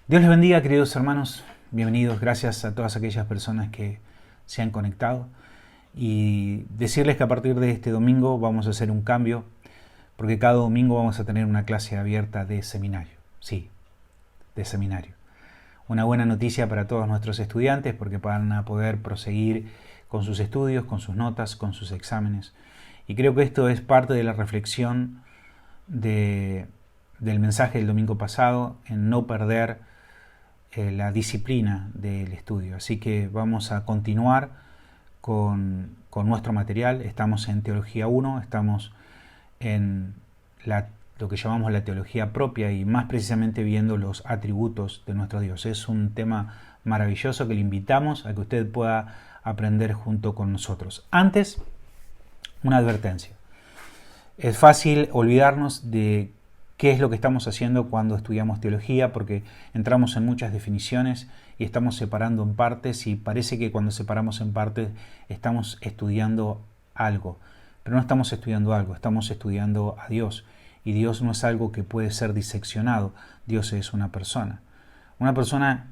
Dios les bendiga, queridos hermanos. Bienvenidos. Gracias a todas aquellas personas que se han conectado. Y decirles que a partir de este domingo vamos a hacer un cambio, porque cada domingo vamos a tener una clase abierta de seminario. Sí, de seminario. Una buena noticia para todos nuestros estudiantes, porque van a poder proseguir con sus estudios, con sus notas, con sus exámenes. Y creo que esto es parte de la reflexión del mensaje del domingo pasado, en no perder la disciplina del estudio. Así que vamos a continuar con nuestro material. Estamos en Teología 1, estamos en lo que llamamos la teología propia y más precisamente viendo los atributos de nuestro Dios. Es un tema maravilloso que le invitamos a que usted pueda aprender junto con nosotros. Antes, una advertencia. Es fácil olvidarnos de qué es lo que estamos haciendo cuando estudiamos teología, porque entramos en muchas definiciones y estamos separando en partes, y parece que cuando separamos en partes estamos estudiando algo, pero no estamos estudiando algo, estamos estudiando a Dios, y Dios no es algo que puede ser diseccionado. Dios es una persona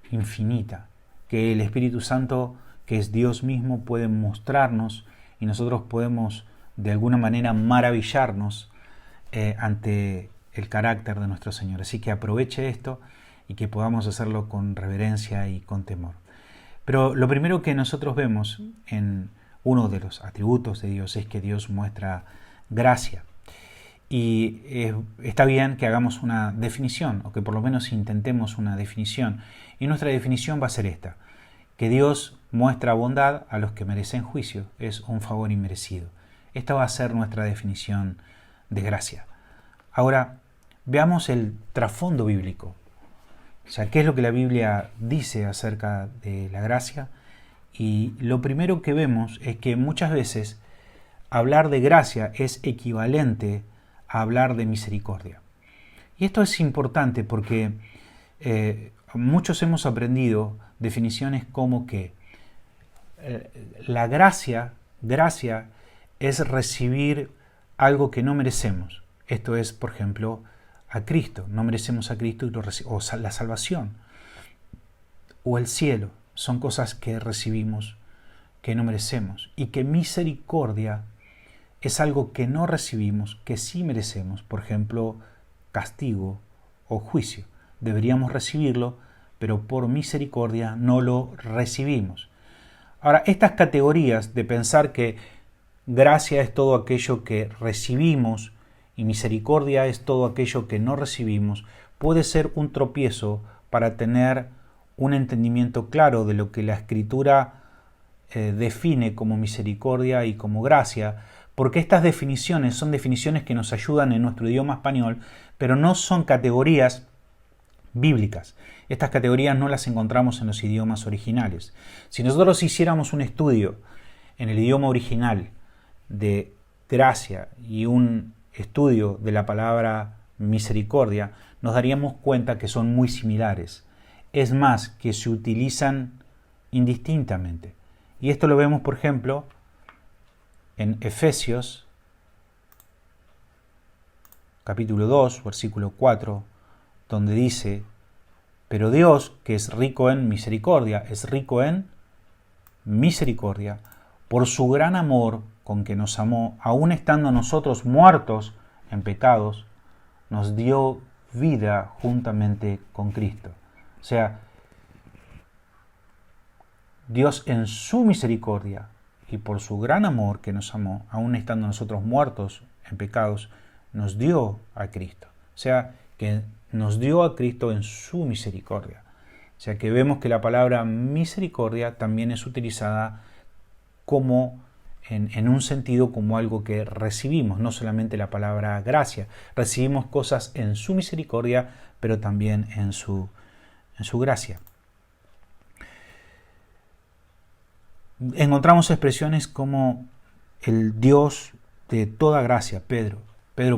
infinita, que el Espíritu Santo, que es Dios mismo, puede mostrarnos, y nosotros podemos de alguna manera maravillarnos ante el carácter de nuestro Señor. Así que aproveche esto y que podamos hacerlo con reverencia y con temor. Pero lo primero que nosotros vemos en uno de los atributos de Dios es que Dios muestra gracia. Y está bien que hagamos una definición, o que por lo menos intentemos una definición. Y nuestra definición va a ser esta: que Dios muestra bondad a los que merecen juicio, es un favor inmerecido. Esta va a ser nuestra definición de gracia. Ahora, veamos el trasfondo bíblico. O sea, ¿qué es lo que la Biblia dice acerca de la gracia? Y lo primero que vemos es que muchas veces hablar de gracia es equivalente a hablar de misericordia. Y esto es importante porque muchos hemos aprendido definiciones como que la gracia es recibir algo que no merecemos. Esto es, por ejemplo, a Cristo. No merecemos a Cristo o la salvación o el cielo. Son cosas que recibimos que no merecemos. Y que misericordia es algo que no recibimos, que sí merecemos. Por ejemplo, castigo o juicio. Deberíamos recibirlo, pero por misericordia no lo recibimos. Ahora, estas categorías de pensar que gracia es todo aquello que recibimos y misericordia es todo aquello que no recibimos, puede ser un tropiezo para tener un entendimiento claro de lo que la Escritura define como misericordia y como gracia, porque estas definiciones son definiciones que nos ayudan en nuestro idioma español, pero no son categorías bíblicas. Estas categorías no las encontramos en los idiomas originales. Si nosotros hiciéramos un estudio en el idioma original de gracia y un estudio de la palabra misericordia, nos daríamos cuenta que son muy similares. Es más, que se utilizan indistintamente. Y esto lo vemos, por ejemplo, en Efesios, capítulo 2, versículo 4, donde dice: pero Dios, que es rico en misericordia, por su gran amor con que nos amó, aun estando nosotros muertos en pecados, nos dio vida juntamente con Cristo. O sea, Dios en su misericordia y por su gran amor que nos amó, aun estando nosotros muertos en pecados, nos dio a Cristo. O sea, que nos dio a Cristo en su misericordia. O sea, que vemos que la palabra misericordia también es utilizada como en un sentido como algo que recibimos, no solamente la palabra gracia. Recibimos cosas en su misericordia, pero también en su gracia. Encontramos expresiones como el Dios de toda gracia. Pedro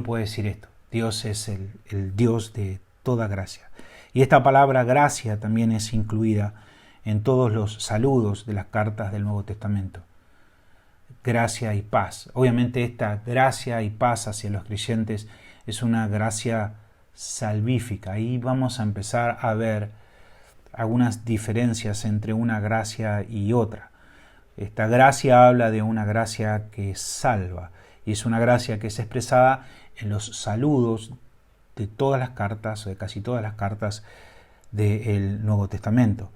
puede decir esto: Dios es el Dios de toda gracia. Y esta palabra gracia también es incluida en todos los saludos de las cartas del Nuevo Testamento. Gracia y paz. Obviamente esta gracia y paz hacia los creyentes es una gracia salvífica. Ahí vamos a empezar a ver algunas diferencias entre una gracia y otra. Esta gracia habla de una gracia que salva, y es una gracia que es expresada en los saludos de todas las cartas, o de casi todas las cartas del Nuevo Testamento.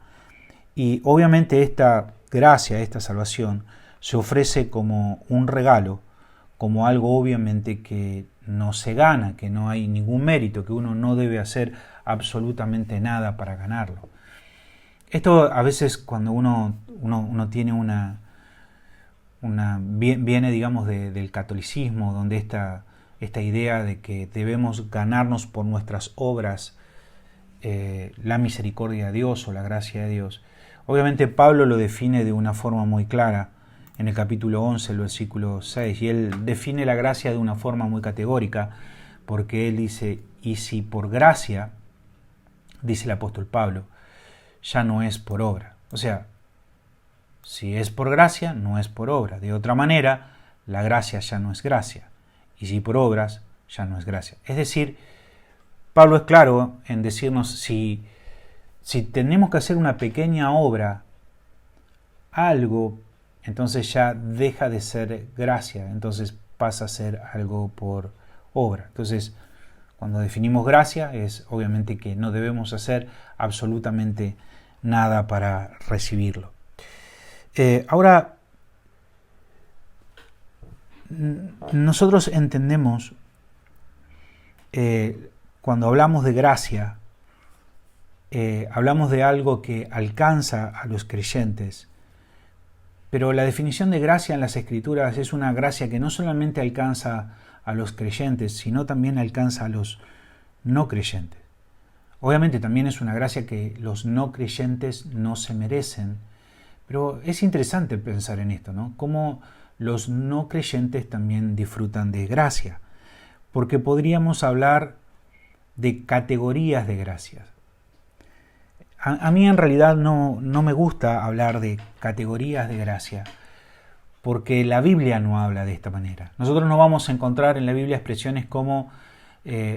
Y obviamente esta gracia, esta salvación, se ofrece como un regalo, como algo obviamente que no se gana, que no hay ningún mérito, que uno no debe hacer absolutamente nada para ganarlo. Esto a veces cuando uno tiene viene digamos del catolicismo, donde esta idea de que debemos ganarnos por nuestras obras la misericordia de Dios o la gracia de Dios. Obviamente Pablo lo define de una forma muy clara en el capítulo 11, el versículo 6, y él define la gracia de una forma muy categórica, porque él dice, y si por gracia, dice el apóstol Pablo, ya no es por obra. O sea, si es por gracia, no es por obra. De otra manera, la gracia ya no es gracia. Y si por obras, ya no es gracia. Es decir, Pablo es claro en decirnos si tenemos que hacer una pequeña obra, algo, entonces ya deja de ser gracia, entonces pasa a ser algo por obra. Entonces, cuando definimos gracia, es obviamente que no debemos hacer absolutamente nada para recibirlo. Ahora, nosotros entendemos, cuando hablamos de gracia, hablamos de algo que alcanza a los creyentes, pero la definición de gracia en las Escrituras es una gracia que no solamente alcanza a los creyentes, sino también alcanza a los no creyentes. Obviamente también es una gracia que los no creyentes no se merecen, pero es interesante pensar en esto, ¿no? Cómo los no creyentes también disfrutan de gracia, porque podríamos hablar de categorías de gracias. A mí en realidad no me gusta hablar de categorías de gracia, porque la Biblia no habla de esta manera. Nosotros no vamos a encontrar en la Biblia expresiones como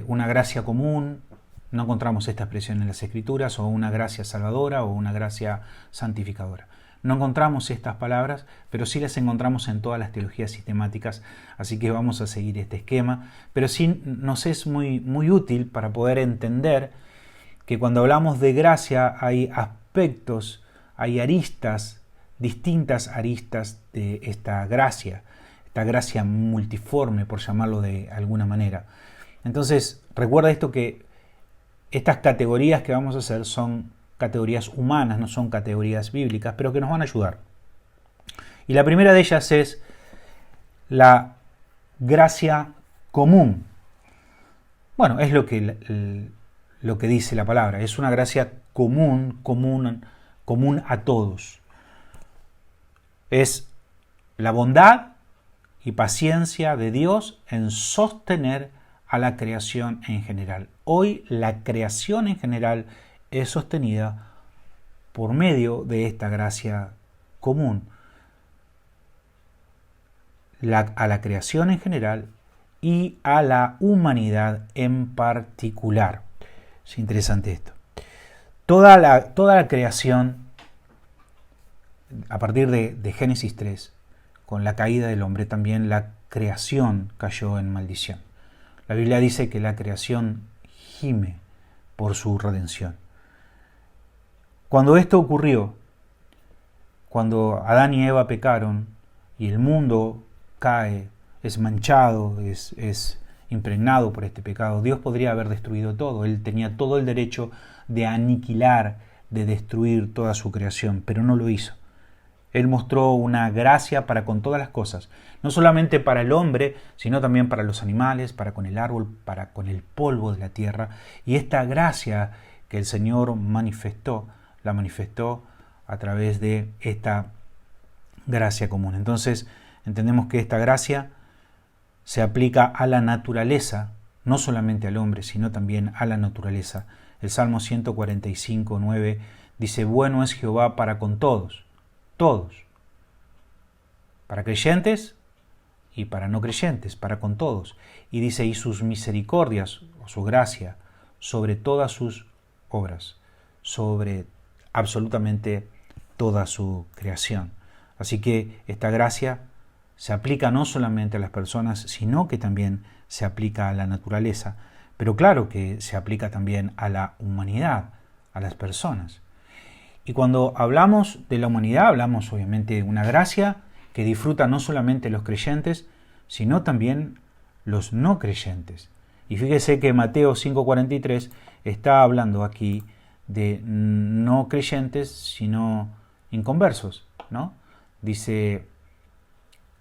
una gracia común, no encontramos esta expresión en las Escrituras, o una gracia salvadora o una gracia santificadora. No encontramos estas palabras, pero sí las encontramos en todas las teologías sistemáticas, así que vamos a seguir este esquema. Pero sí nos es muy útil para poder entender que cuando hablamos de gracia hay aspectos, hay aristas, distintas aristas de esta gracia multiforme, por llamarlo de alguna manera. Entonces, recuerda esto, que estas categorías que vamos a hacer son categorías humanas, no son categorías bíblicas, pero que nos van a ayudar. Y la primera de ellas es la gracia común. Bueno, es lo que dice la palabra, es una gracia común a todos. Es la bondad y paciencia de Dios en sostener a la creación en general. Hoy la creación en general es sostenida por medio de esta gracia común. A la creación en general y a la humanidad en particular. Es interesante esto. Toda la creación, a partir de Génesis 3, con la caída del hombre, también la creación cayó en maldición. La Biblia dice que la creación gime por su redención. Cuando esto ocurrió, cuando Adán y Eva pecaron y el mundo cae, es manchado, es impregnado por este pecado, Dios podría haber destruido todo. Él tenía todo el derecho de aniquilar, de destruir toda su creación, pero no lo hizo. Él mostró una gracia para con todas las cosas, no solamente para el hombre, sino también para los animales, para con el árbol, para con el polvo de la tierra. Y esta gracia que el Señor manifestó, la manifestó a través de esta gracia común. Entonces, entendemos que esta gracia se aplica a la naturaleza, no solamente al hombre, sino también a la naturaleza. El Salmo 145, 9 dice: bueno es Jehová para con todos, para creyentes y para no creyentes, para con todos. Y dice: y sus misericordias, o su gracia, sobre todas sus obras, sobre absolutamente toda su creación. Así que esta gracia se aplica no solamente a las personas, sino que también se aplica a la naturaleza, pero claro que se aplica también a la humanidad, a las personas. Y cuando hablamos de la humanidad, hablamos obviamente de una gracia que disfrutan no solamente los creyentes, sino también los no creyentes. Y fíjese que Mateo 5:43 está hablando aquí de no creyentes, sino inconversos, ¿no? Dice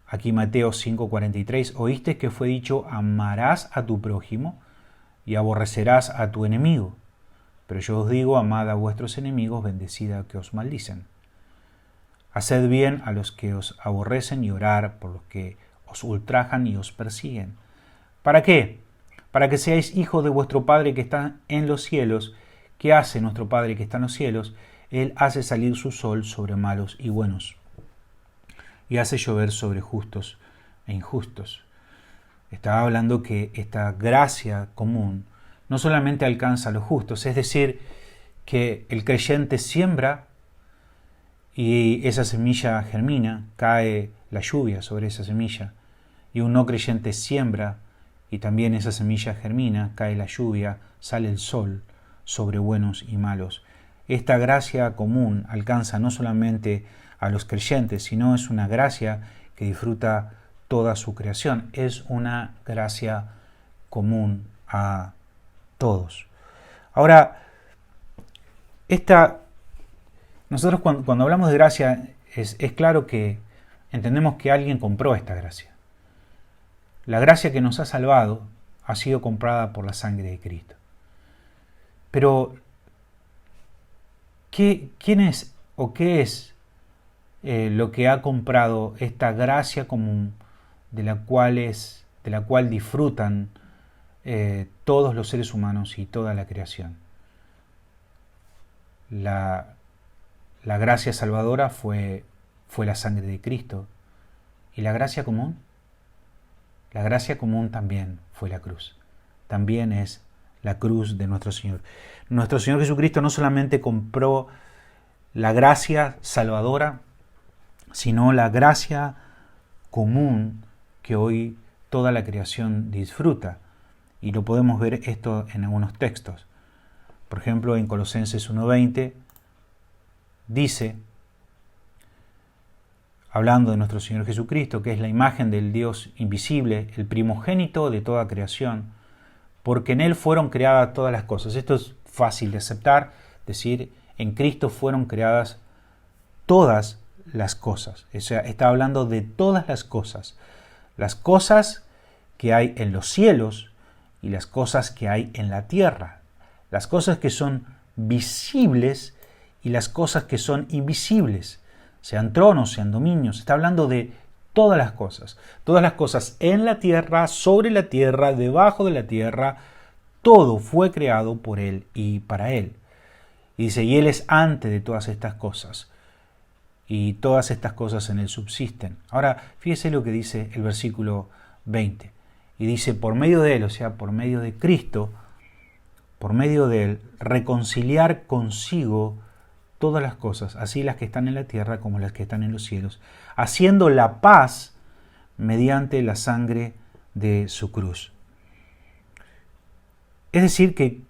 aquí Mateo 5:43, oíste que fue dicho, amarás a tu prójimo y aborrecerás a tu enemigo. Pero yo os digo, amad a vuestros enemigos, bendecid a los que os maldicen. Haced bien a los que os aborrecen y orad por los que os ultrajan y os persiguen. ¿Para qué? Para que seáis hijos de vuestro Padre que está en los cielos. ¿Qué hace nuestro Padre que está en los cielos? Él hace salir su sol sobre malos y buenos, y hace llover sobre justos e injustos. Estaba hablando que esta gracia común no solamente alcanza a los justos, es decir, que el creyente siembra y esa semilla germina, cae la lluvia sobre esa semilla, y un no creyente siembra y también esa semilla germina, cae la lluvia, sale el sol sobre buenos y malos. Esta gracia común alcanza no solamente a los creyentes, sino es una gracia que disfruta toda su creación. Es una gracia común a todos. Ahora, nosotros cuando hablamos de gracia, es claro que entendemos que alguien compró esta gracia. La gracia que nos ha salvado ha sido comprada por la sangre de Cristo. Pero, ¿quién es o qué es lo que ha comprado esta gracia común de la cual disfrutan todos los seres humanos y toda la creación? La gracia salvadora fue la sangre de Cristo. ¿Y la gracia común? La gracia común también fue la cruz. También es la cruz de nuestro Señor. Nuestro Señor Jesucristo no solamente compró la gracia salvadora, sino la gracia común que hoy toda la creación disfruta. Y lo podemos ver esto en algunos textos. Por ejemplo, en Colosenses 1:20 dice, hablando de nuestro Señor Jesucristo, que es la imagen del Dios invisible, el primogénito de toda creación, porque en Él fueron creadas todas las cosas. Esto es fácil de aceptar, decir, en Cristo fueron creadas todas las cosas. O sea, está hablando de todas las cosas que hay en los cielos y las cosas que hay en la tierra, las cosas que son visibles y las cosas que son invisibles, sean tronos, sean dominios. Está hablando de todas las cosas en la tierra, sobre la tierra, debajo de la tierra. Todo fue creado por Él y para Él. Y dice, y Él es antes de todas estas cosas, y todas estas cosas en Él subsisten. Ahora, fíjese lo que dice el versículo 20. Y dice, por medio de Él, o sea, por medio de Cristo, por medio de Él, reconciliar consigo todas las cosas, así las que están en la tierra como las que están en los cielos, haciendo la paz mediante la sangre de su cruz. Es decir, que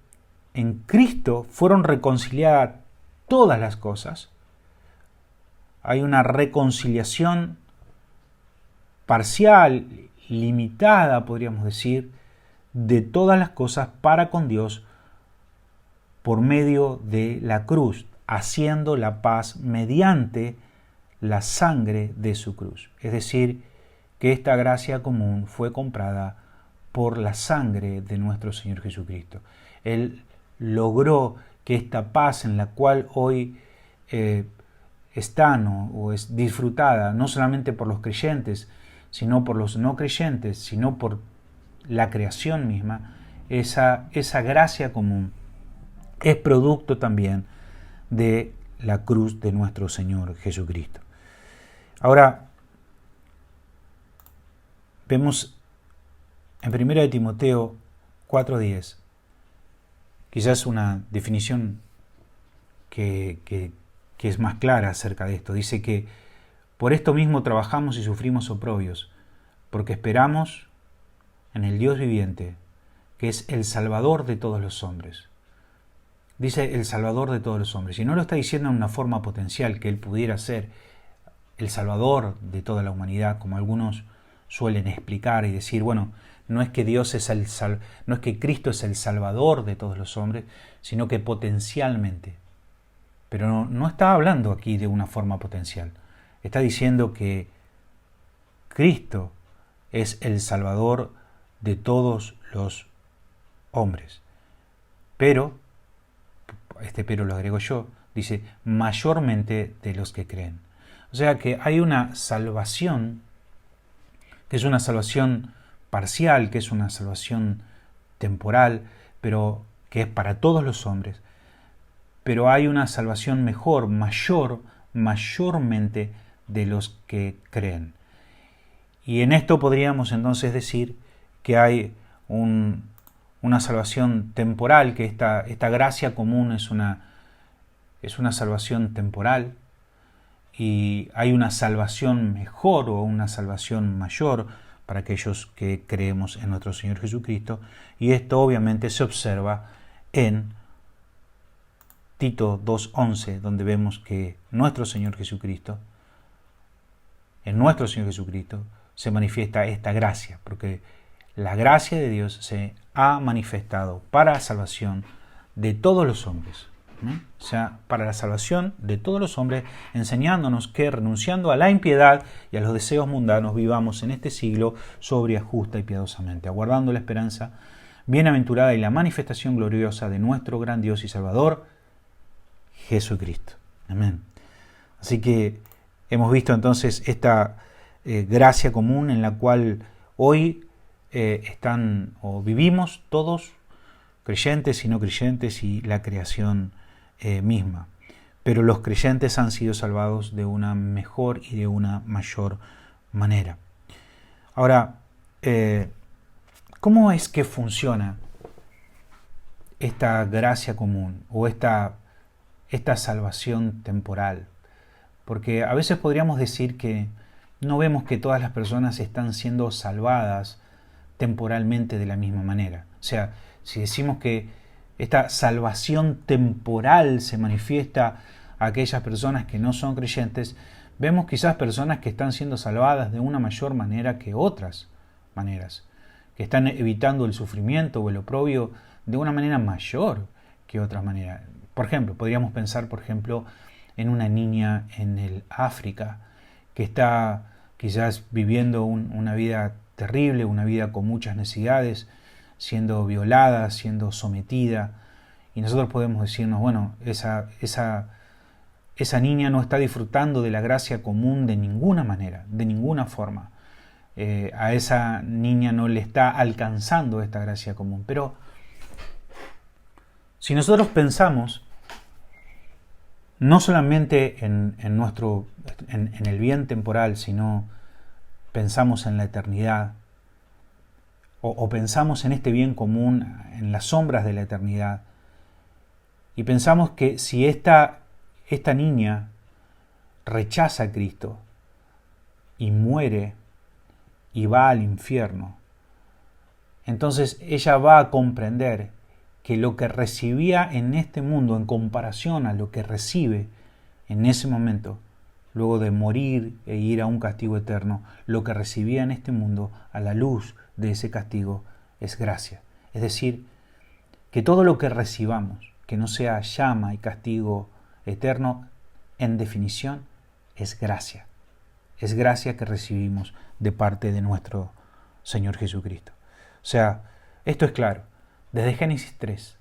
en Cristo fueron reconciliadas todas las cosas. Hay una reconciliación parcial, limitada, podríamos decir, de todas las cosas para con Dios por medio de la cruz, haciendo la paz mediante la sangre de su cruz. Es decir, que esta gracia común fue comprada por la sangre de nuestro Señor Jesucristo. Él logró que esta paz en la cual hoy está o es disfrutada no solamente por los creyentes, sino por los no creyentes, sino por la creación misma, esa gracia común es producto también de la cruz de nuestro Señor Jesucristo. Ahora, vemos en 1 Timoteo 4:10 quizás una definición que es más clara acerca de esto. Dice que por esto mismo trabajamos y sufrimos oprobios, porque esperamos en el Dios viviente, que es el Salvador de todos los hombres. Dice el Salvador de todos los hombres. Y no lo está diciendo en una forma potencial, que Él pudiera ser el Salvador de toda la humanidad, como algunos suelen explicar y decir, bueno, no es que no es que Cristo es el Salvador de todos los hombres, sino que potencialmente. Pero no está hablando aquí de una forma potencial. Está diciendo que Cristo es el Salvador de todos los hombres. Pero, este pero lo agrego yo, dice, mayormente de los que creen. O sea que hay una salvación, que es una salvación parcial, que es una salvación temporal, pero que es para todos los hombres. Pero hay una salvación mejor, mayormente de los que creen. Y en esto podríamos entonces decir que hay una salvación temporal, que esta gracia común es una salvación temporal, y hay una salvación mejor o una salvación mayor para aquellos que creemos en nuestro Señor Jesucristo, y esto obviamente se observa en Tito 2:11, donde vemos que en nuestro Señor Jesucristo se manifiesta esta gracia, porque la gracia de Dios se ha manifestado para la salvación de todos los hombres. O sea, para la salvación de todos los hombres, enseñándonos que renunciando a la impiedad y a los deseos mundanos vivamos en este siglo sobria, justa y piadosamente, aguardando la esperanza bienaventurada y la manifestación gloriosa de nuestro gran Dios y Salvador, Jesucristo. Amén. Así que hemos visto entonces esta gracia común en la cual hoy están o vivimos todos, creyentes y no creyentes, y la creación misma. Pero los creyentes han sido salvados de una mejor y de una mayor manera. Ahora, ¿cómo es que funciona esta gracia común o esta salvación temporal? Porque a veces podríamos decir que no vemos que todas las personas están siendo salvadas temporalmente de la misma manera. O sea, si decimos que esta salvación temporal se manifiesta a aquellas personas que no son creyentes, vemos quizás personas que están siendo salvadas de una mayor manera que otras maneras, que están evitando el sufrimiento o el oprobio de una manera mayor que otras maneras. Por ejemplo, podríamos pensar, en una niña en el África que está quizás viviendo una vida terrible, una vida con muchas necesidades, siendo violada, siendo sometida, y nosotros podemos decirnos, bueno, esa niña no está disfrutando de la gracia común de ninguna manera, de ninguna forma. A esa niña no le está alcanzando esta gracia común. Pero si nosotros pensamos no solamente en el bien temporal, sino pensamos en la eternidad, o pensamos en este bien común, en las sombras de la eternidad, y pensamos que si esta niña rechaza a Cristo y muere y va al infierno, entonces ella va a comprender que lo que recibía en este mundo en comparación a lo que recibe en ese momento, luego de morir e ir a un castigo eterno, lo que recibía en este mundo a la luz de ese castigo es gracia. Es decir, que todo lo que recibamos, que no sea llama y castigo eterno, en definición es gracia. Es gracia que recibimos de parte de nuestro Señor Jesucristo. O sea, esto es claro. Desde Génesis 3,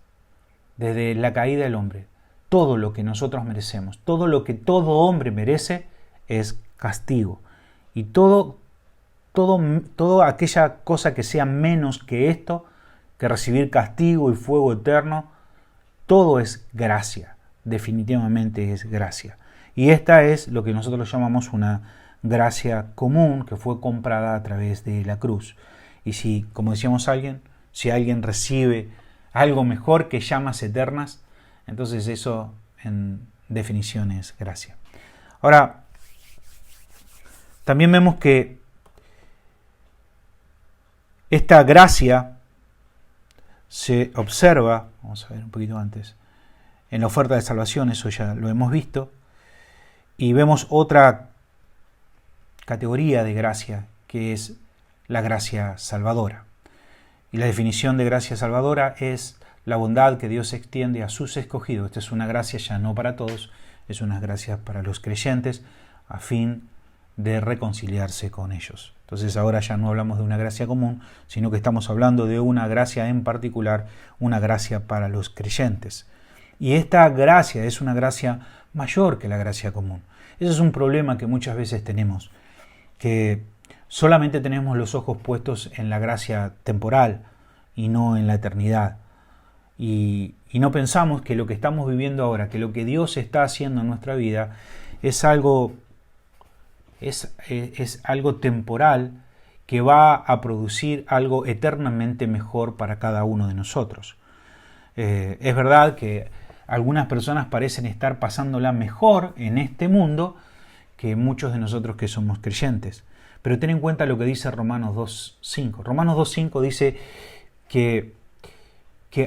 desde la caída del hombre, todo lo que nosotros merecemos, todo lo que todo hombre merece es castigo. Y toda aquella cosa que sea menos que esto, que recibir castigo y fuego eterno, todo es gracia, definitivamente es gracia. Y esta es lo que nosotros llamamos una gracia común que fue comprada a través de la cruz. Y si, como decíamos si alguien recibe algo mejor que llamas eternas, entonces eso en definición es gracia. Ahora, también vemos que esta gracia se observa, vamos a ver un poquito antes, en la oferta de salvación, eso ya lo hemos visto, y vemos otra categoría de gracia, que es la gracia salvadora. Y la definición de gracia salvadora es la bondad que Dios extiende a sus escogidos. Esta es una gracia ya no para todos, es una gracia para los creyentes, a fin de reconciliarse con ellos. Entonces ahora ya no hablamos de una gracia común, sino que estamos hablando de una gracia en particular, una gracia para los creyentes. Y esta gracia es una gracia mayor que la gracia común. Ese es un problema que muchas veces tenemos, que solamente tenemos los ojos puestos en la gracia temporal y no en la eternidad. Y no pensamos que lo que estamos viviendo ahora, que lo que Dios está haciendo en nuestra vida es algo temporal que va a producir algo eternamente mejor para cada uno de nosotros. Es verdad que algunas personas parecen estar pasándola mejor en este mundo que muchos de nosotros que somos creyentes. Pero ten en cuenta lo que dice Romanos 2.5. Romanos 2.5 dice que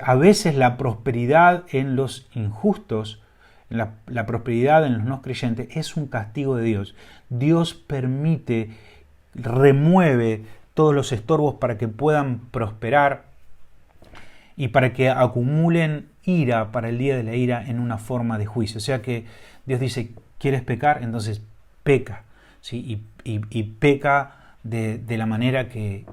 a veces la prosperidad en los injustos, la prosperidad en los no creyentes es un castigo de Dios. Dios permite, remueve todos los estorbos para que puedan prosperar y para que acumulen ira para el día de la ira en una forma de juicio. O sea que Dios dice, ¿quieres pecar? Entonces peca, ¿sí? Y peca de la manera que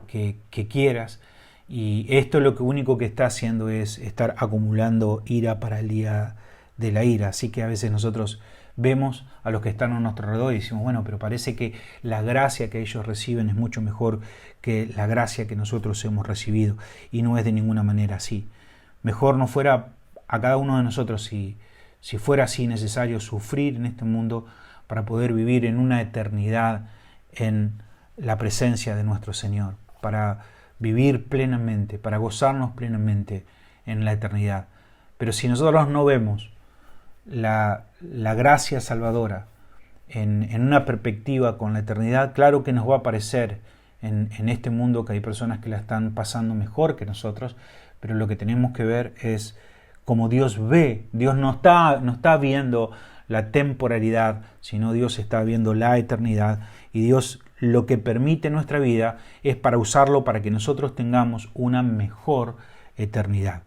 quieras. Y esto lo único que está haciendo es estar acumulando ira para el día de la ira. Así que a veces nosotros vemos a los que están a nuestro alrededor y decimos, bueno, pero parece que la gracia que ellos reciben es mucho mejor que la gracia que nosotros hemos recibido. Y no es de ninguna manera así. Mejor no fuera a cada uno de nosotros, si fuera así necesario, sufrir en este mundo para poder vivir en una eternidad en la presencia de nuestro Señor, para vivir plenamente, para gozarnos plenamente en la eternidad. Pero si nosotros no vemos la gracia salvadora en una perspectiva con la eternidad, claro que nos va a parecer en este mundo que hay personas que la están pasando mejor que nosotros, pero lo que tenemos que ver es como Dios ve. Dios no está viendo la temporalidad, sino Dios está viendo la eternidad, y Dios lo que permite en nuestra vida es para usarlo para que nosotros tengamos una mejor eternidad,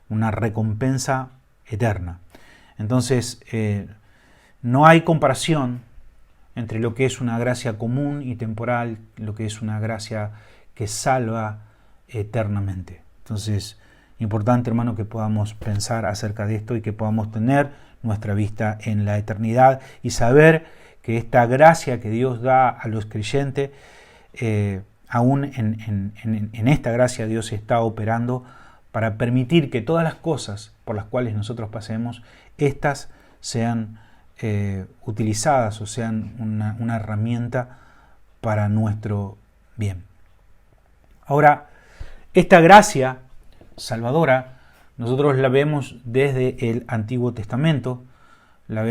una recompensa eterna. Entonces, no hay comparación entre lo que es una gracia común y temporal, lo que es una gracia que salva eternamente. Entonces, importante, hermano, que podamos pensar acerca de esto y que podamos tener nuestra vista en la eternidad y saber que esta gracia que Dios da a los creyentes, aún en esta gracia Dios está operando para permitir que todas las cosas por las cuales nosotros pasemos, estas sean utilizadas o sean una herramienta para nuestro bien. Ahora, esta gracia salvadora nosotros la vemos desde el Antiguo Testamento, la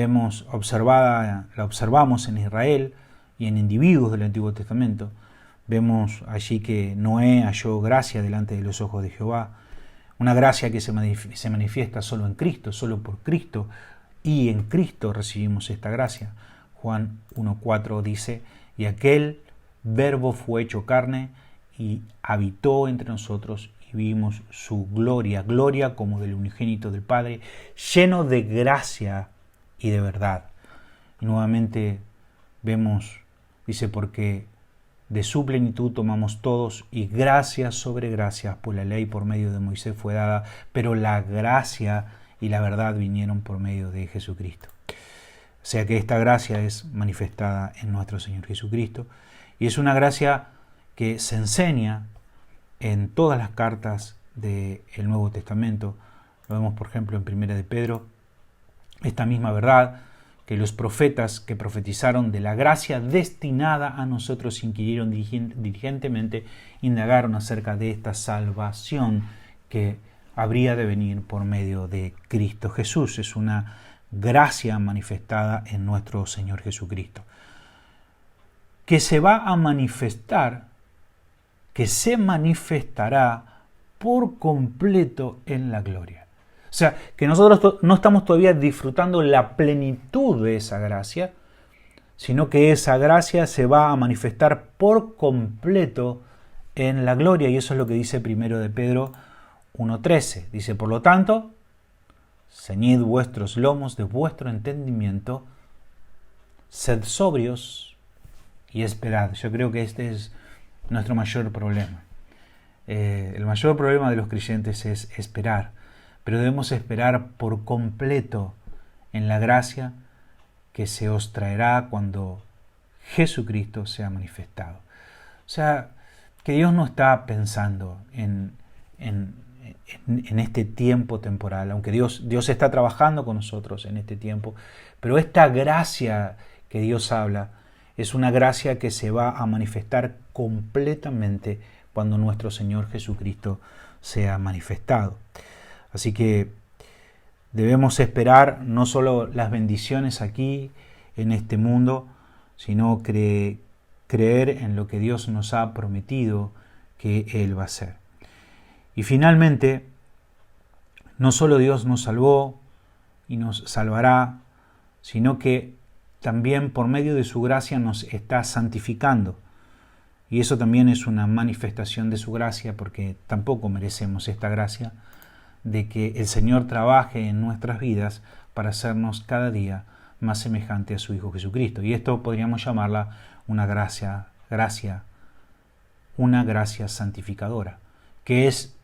observamos en Israel y en individuos del Antiguo Testamento. Vemos allí que Noé halló gracia delante de los ojos de Jehová, una gracia que se manifiesta solo en Cristo, solo por Cristo, y en Cristo recibimos esta gracia. Juan 1.4 dice, y aquel verbo fue hecho carne y habitó entre nosotros, y vimos su gloria, gloria como del unigénito del Padre, lleno de gracia y de verdad. Y nuevamente vemos, dice, porque de su plenitud tomamos todos, y gracia sobre gracia, pues la ley por medio de Moisés fue dada, pero la gracia y la verdad vinieron por medio de Jesucristo. O sea que esta gracia es manifestada en nuestro Señor Jesucristo, y es una gracia que se enseña en todas las cartas del Nuevo Testamento. Lo vemos, por ejemplo, en 1 de Pedro, esta misma verdad, que los profetas que profetizaron de la gracia destinada a nosotros inquirieron diligentemente, indagaron acerca de esta salvación que habría de venir por medio de Cristo Jesús. Es una gracia manifestada en nuestro Señor Jesucristo, que se va a manifestar, que se manifestará por completo en la gloria. O sea, que nosotros no estamos todavía disfrutando la plenitud de esa gracia, sino que esa gracia se va a manifestar por completo en la gloria. Y eso es lo que dice 1 de Pedro 1:13. Dice, por lo tanto, ceñid vuestros lomos de vuestro entendimiento, sed sobrios y esperad. Yo creo que este es nuestro mayor problema. El mayor problema de los creyentes es esperar, pero debemos esperar por completo en la gracia que se os traerá cuando Jesucristo sea manifestado. O sea, que Dios no está pensando en este tiempo temporal, aunque Dios está trabajando con nosotros en este tiempo, pero esta gracia que Dios habla es una gracia que se va a manifestar completamente cuando nuestro Señor Jesucristo sea manifestado. Así que debemos esperar no solo las bendiciones aquí en este mundo, sino creer en lo que Dios nos ha prometido que Él va a hacer. Y finalmente, no solo Dios nos salvó y nos salvará, sino que también por medio de su gracia nos está santificando. Y eso también es una manifestación de su gracia, porque tampoco merecemos esta gracia de que el Señor trabaje en nuestras vidas para hacernos cada día más semejante a su Hijo Jesucristo. Y esto podríamos llamarla una gracia santificadora, que es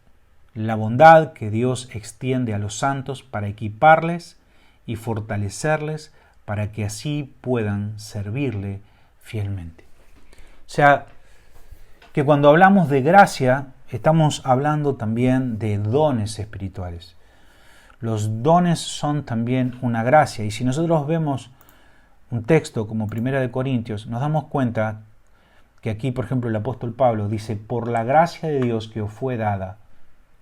la bondad que Dios extiende a los santos para equiparles y fortalecerles para que así puedan servirle fielmente. O sea, que cuando hablamos de gracia, estamos hablando también de dones espirituales. Los dones son también una gracia. Y si nosotros vemos un texto como 1 Corintios, nos damos cuenta que aquí, por ejemplo, el apóstol Pablo dice, por la gracia de Dios que os fue dada,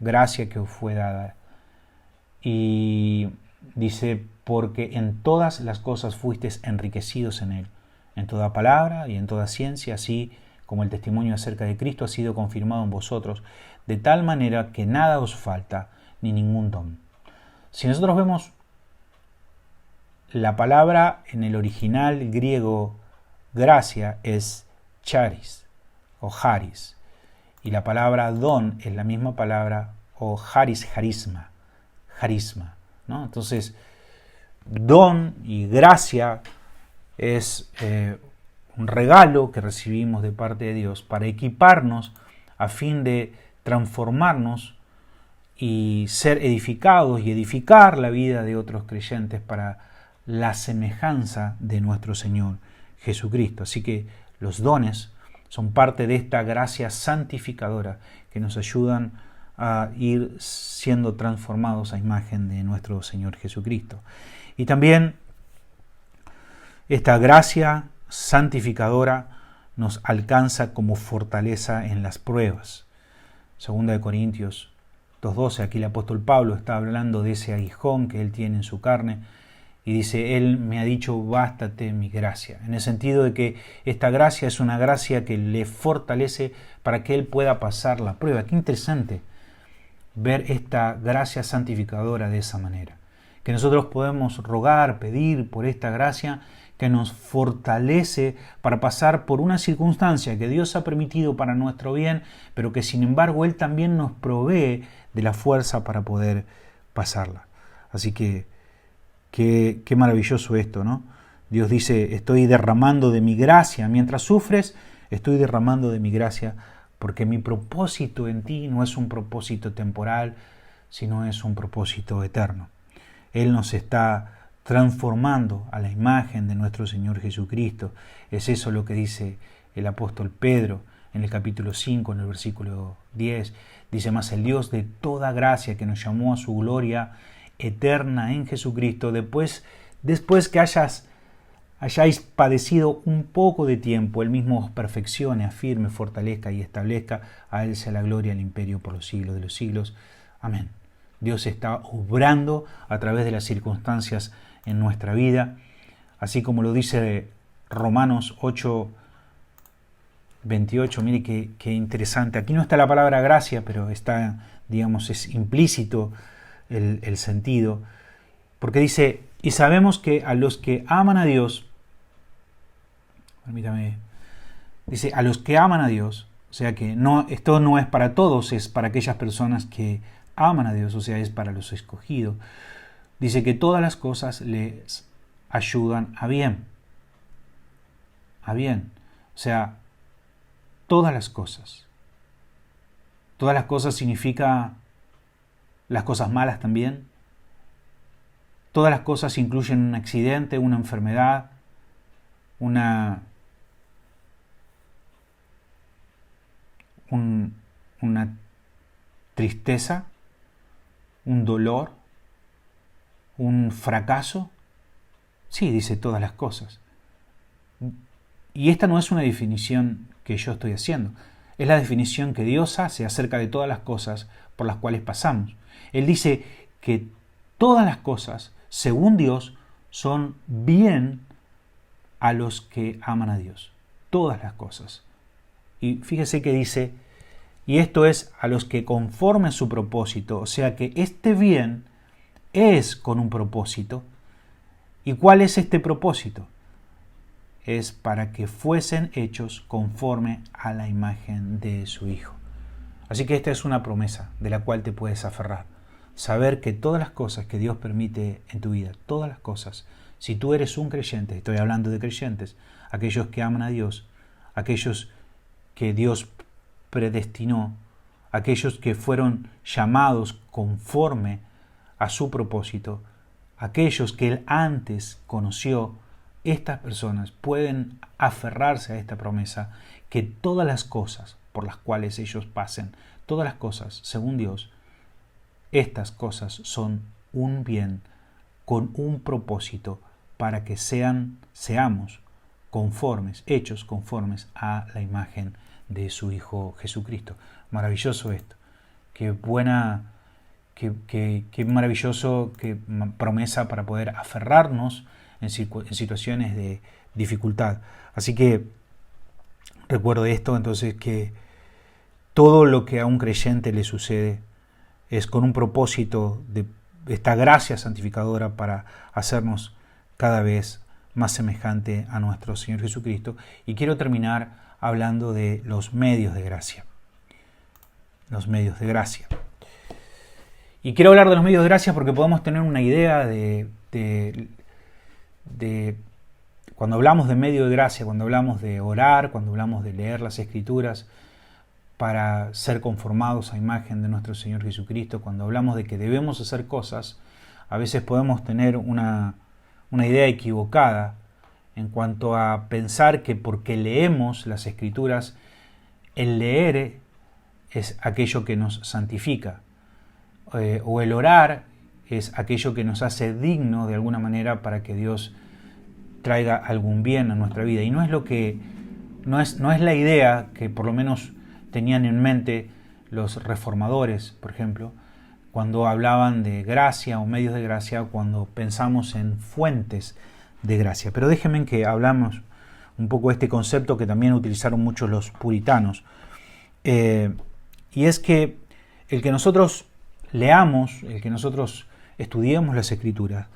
gracia que os fue dada. Y dice, porque en todas las cosas fuisteis enriquecidos en Él, en toda palabra y en toda ciencia, así como el testimonio acerca de Cristo ha sido confirmado en vosotros, de tal manera que nada os falta, ni ningún don. Si nosotros vemos la palabra en el original griego gracia es charis o charis, y la palabra don es la misma palabra, o charisma, ¿no? Entonces, don y gracia es un regalo que recibimos de parte de Dios para equiparnos a fin de transformarnos y ser edificados y edificar la vida de otros creyentes para la semejanza de nuestro Señor Jesucristo. Así que los dones son parte de esta gracia santificadora que nos ayudan a ir siendo transformados a imagen de nuestro Señor Jesucristo. Y también esta gracia santificadora nos alcanza como fortaleza en las pruebas. 2 Corintios 2:12, aquí el apóstol Pablo está hablando de ese aguijón que él tiene en su carne y dice, Él me ha dicho, bástate mi gracia. En el sentido de que esta gracia es una gracia que le fortalece para que él pueda pasar la prueba. Qué interesante ver esta gracia santificadora de esa manera. Que nosotros podemos rogar, pedir por esta gracia que nos fortalece para pasar por una circunstancia que Dios ha permitido para nuestro bien, pero que sin embargo Él también nos provee de la fuerza para poder pasarla. Así que qué maravilloso esto, ¿no? Dios dice, estoy derramando de mi gracia. Mientras sufres, estoy derramando de mi gracia, porque mi propósito en ti no es un propósito temporal, sino es un propósito eterno. Él nos está transformando a la imagen de nuestro Señor Jesucristo. Es eso lo que dice el apóstol Pedro en el capítulo 5, en el versículo 10. Dice, mas el Dios de toda gracia que nos llamó a su gloria eterna en Jesucristo, después que hayáis padecido un poco de tiempo, Él mismo os perfeccione, afirme, fortalezca y establezca. A Él sea la gloria y el imperio por los siglos de los siglos. Amén. Dios está obrando a través de las circunstancias en nuestra vida, así como lo dice Romanos 8, 28, mire qué interesante. Aquí no está la palabra gracia, pero está, digamos, es implícito el sentido, porque dice, y sabemos que a los que aman a Dios, permítame, dice, a los que aman a Dios, o sea que no, esto no es para todos, es para aquellas personas que aman a Dios, o sea, es para los escogidos. Dice que todas las cosas les ayudan a bien. A bien. O sea, todas las cosas. Todas las cosas significa las cosas malas también. Todas las cosas incluyen un accidente, una enfermedad, una tristeza, un dolor, un fracaso. Sí, dice todas las cosas. Y esta no es una definición que yo estoy haciendo, es la definición que Dios hace acerca de todas las cosas por las cuales pasamos. Él dice que todas las cosas, según Dios, son bien a los que aman a Dios. Todas las cosas. Y fíjese que dice, y esto es a los que conforme su propósito, o sea que este bien es con un propósito. ¿Y cuál es este propósito? Es para que fuesen hechos conforme a la imagen de su Hijo. Así que esta es una promesa de la cual te puedes aferrar. Saber que todas las cosas que Dios permite en tu vida, todas las cosas, si tú eres un creyente, estoy hablando de creyentes, aquellos que aman a Dios, aquellos que Dios predestinó, aquellos que fueron llamados conforme a su propósito, aquellos que Él antes conoció, estas personas pueden aferrarse a esta promesa que todas las cosas por las cuales ellos pasen, todas las cosas, según Dios, estas cosas son un bien con un propósito para que seamos conformes, hechos conformes a la imagen de su Hijo Jesucristo. Maravilloso esto. Qué maravilloso, qué promesa para poder aferrarnos en situaciones de dificultad. Así que recuerdo esto, entonces, que todo lo que a un creyente le sucede es con un propósito de esta gracia santificadora para hacernos cada vez más semejante a nuestro Señor Jesucristo. Y quiero terminar hablando de los medios de gracia. Los medios de gracia. Y quiero hablar de los medios de gracia porque podemos tener una idea de cuando hablamos de medio de gracia, cuando hablamos de orar, cuando hablamos de leer las Escrituras para ser conformados a imagen de nuestro Señor Jesucristo, cuando hablamos de que debemos hacer cosas, a veces podemos tener una idea equivocada en cuanto a pensar que porque leemos las Escrituras, el leer es aquello que nos santifica, o el orar es aquello que nos hace digno de alguna manera para que Dios traiga algún bien a nuestra vida. Y no es la idea que por lo menos tenían en mente los reformadores, por ejemplo, cuando hablaban de gracia o medios de gracia, cuando pensamos en fuentes de gracia. Pero déjenme que hablamos un poco de este concepto que también utilizaron muchos los puritanos. Y es que el que nosotros leamos, el que nosotros estudiemos las Escrituras,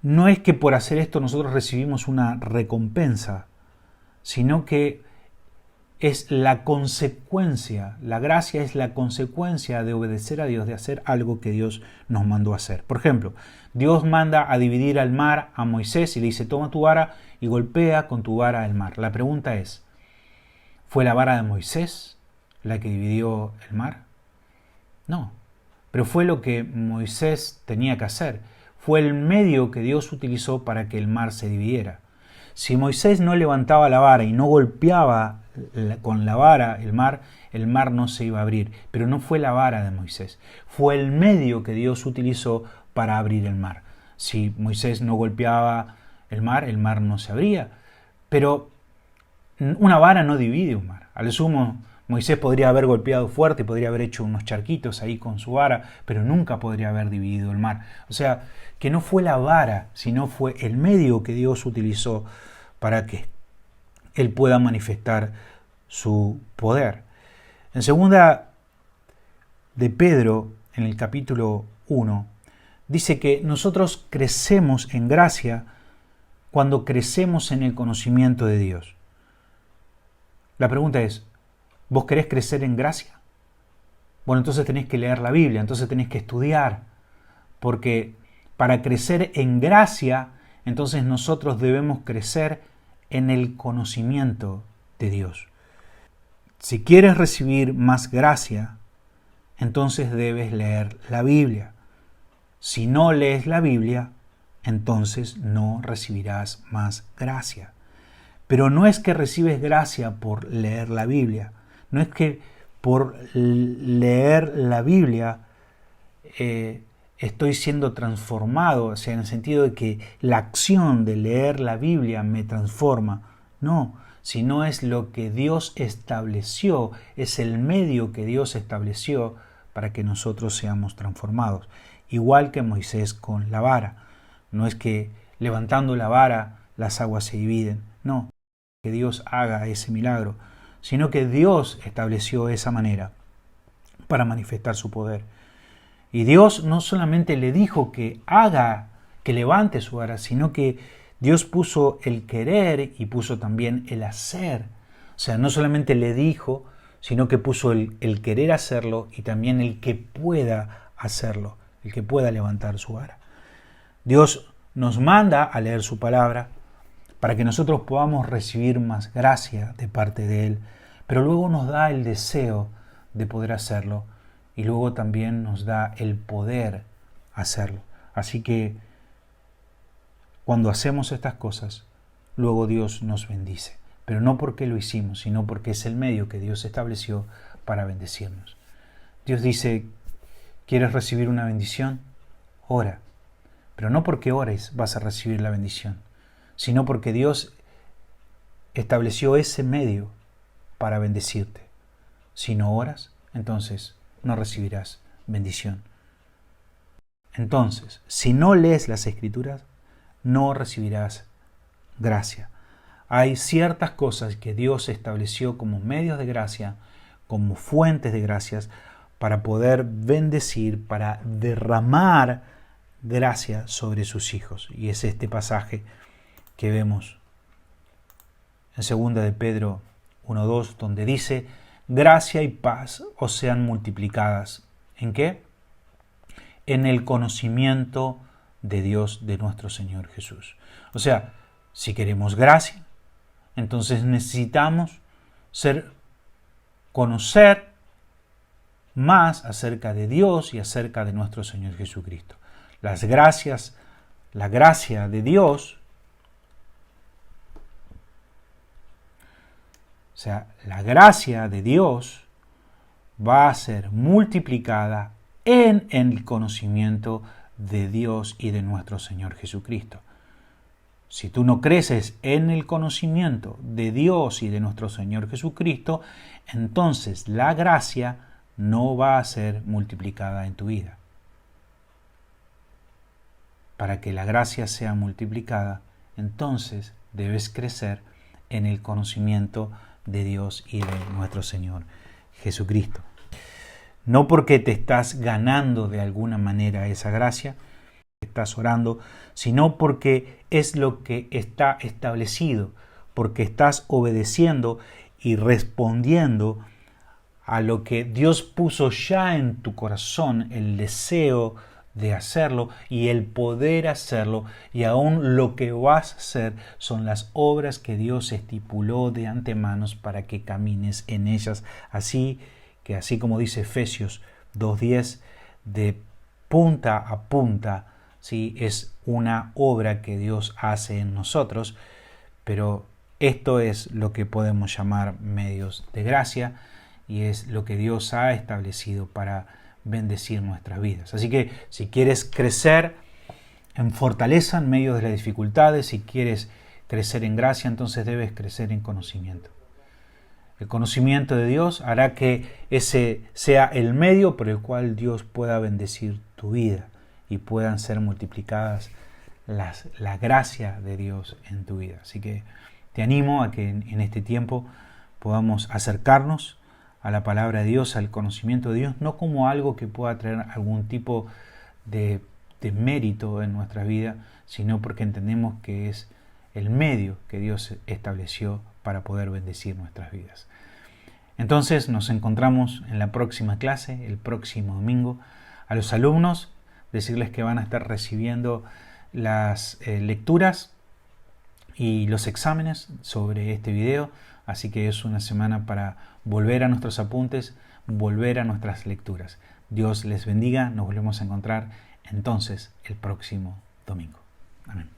no es que por hacer esto nosotros recibimos una recompensa, sino que es la consecuencia, la gracia es la consecuencia de obedecer a Dios, de hacer algo que Dios nos mandó a hacer. Por ejemplo, Dios manda a dividir al mar a Moisés y le dice, toma tu vara y golpea con tu vara el mar. La pregunta es, ¿fue la vara de Moisés la que dividió el mar? No, pero fue lo que Moisés tenía que hacer. Fue el medio que Dios utilizó para que el mar se dividiera. Si Moisés no levantaba la vara y no golpeaba con la vara el mar no se iba a abrir. Pero no fue la vara de Moisés, fue el medio que Dios utilizó para abrir el mar. Si Moisés no golpeaba el mar no se abría. Pero una vara no divide un mar. Al sumo Moisés podría haber golpeado fuerte, podría haber hecho unos charquitos ahí con su vara, pero nunca podría haber dividido el mar. O sea, que no fue la vara, sino fue el medio que Dios utilizó para que Él pueda manifestar su poder. En segunda de Pedro, en el capítulo 1, dice que nosotros crecemos en gracia cuando crecemos en el conocimiento de Dios. La pregunta es, ¿vos querés crecer en gracia? Bueno, entonces tenés que leer la Biblia, entonces tenés que estudiar, porque para crecer en gracia, entonces nosotros debemos crecer en el conocimiento de Dios. Si quieres recibir más gracia, entonces debes leer la Biblia. Si no lees la Biblia, entonces no recibirás más gracia. Pero no es que recibes gracia por leer la Biblia, no es que por leer la Biblia estoy siendo transformado, o sea, en el sentido de que la acción de leer la Biblia me transforma. No, sino es lo que Dios estableció, es el medio que Dios estableció para que nosotros seamos transformados. Igual que Moisés con la vara. No es que levantando la vara las aguas se dividen, no, que Dios haga ese milagro, sino que Dios estableció esa manera para manifestar su poder. Y Dios no solamente le dijo que haga, que levante su vara, sino que Dios puso el querer y puso también el hacer. O sea, no solamente le dijo, sino que puso el querer hacerlo y también el que pueda hacerlo, el que pueda levantar su vara. Dios nos manda a leer su palabra para que nosotros podamos recibir más gracia de parte de Él, pero luego nos da el deseo de poder hacerlo y luego también nos da el poder hacerlo. Así que cuando hacemos estas cosas, luego Dios nos bendice, pero no porque lo hicimos, sino porque es el medio que Dios estableció para bendecirnos. Dios dice, ¿quieres recibir una bendición? Ora, pero no porque ores vas a recibir la bendición, sino porque Dios estableció ese medio para bendecirte. Si no oras, entonces no recibirás bendición. Entonces, si no lees las Escrituras, no recibirás gracia. Hay ciertas cosas que Dios estableció como medios de gracia, como fuentes de gracias, para poder bendecir, para derramar gracia sobre sus hijos. Y es este pasaje que vemos en 2 de Pedro 1:2, donde dice, gracia y paz os sean multiplicadas. ¿En qué? En el conocimiento de Dios, de nuestro Señor Jesús. O sea, si queremos gracia, entonces necesitamos conocer más acerca de Dios y acerca de nuestro Señor Jesucristo. La gracia de Dios, o sea, la gracia de Dios va a ser multiplicada en el conocimiento de Dios y de nuestro Señor Jesucristo. Si tú no creces en el conocimiento de Dios y de nuestro Señor Jesucristo, entonces la gracia no va a ser multiplicada en tu vida. Para que la gracia sea multiplicada, entonces debes crecer en el conocimiento de Dios y de nuestro Señor Jesucristo. No porque te estás ganando de alguna manera esa gracia, estás orando, sino porque es lo que está establecido, porque estás obedeciendo y respondiendo a lo que Dios puso ya en tu corazón, el deseo de hacerlo y el poder hacerlo, y aún lo que vas a hacer son las obras que Dios estipuló de antemano para que camines en ellas. Así como dice Efesios 2:10, de punta a punta, ¿sí? Es una obra que Dios hace en nosotros, pero esto es lo que podemos llamar medios de gracia y es lo que Dios ha establecido para bendecir nuestras vidas. Así que si quieres crecer en fortaleza en medio de las dificultades, si quieres crecer en gracia, entonces debes crecer en conocimiento. El conocimiento de Dios hará que ese sea el medio por el cual Dios pueda bendecir tu vida y puedan ser multiplicadas la gracia de Dios en tu vida. Así que te animo a que en este tiempo podamos acercarnos a la palabra de Dios, al conocimiento de Dios, no como algo que pueda traer algún tipo de mérito en nuestra vida, sino porque entendemos que es el medio que Dios estableció para poder bendecir nuestras vidas. Entonces nos encontramos en la próxima clase, el próximo domingo. A los alumnos, decirles que van a estar recibiendo las lecturas y los exámenes sobre este video, así que es una semana para volver a nuestros apuntes, volver a nuestras lecturas. Dios les bendiga, nos volvemos a encontrar entonces el próximo domingo. Amén.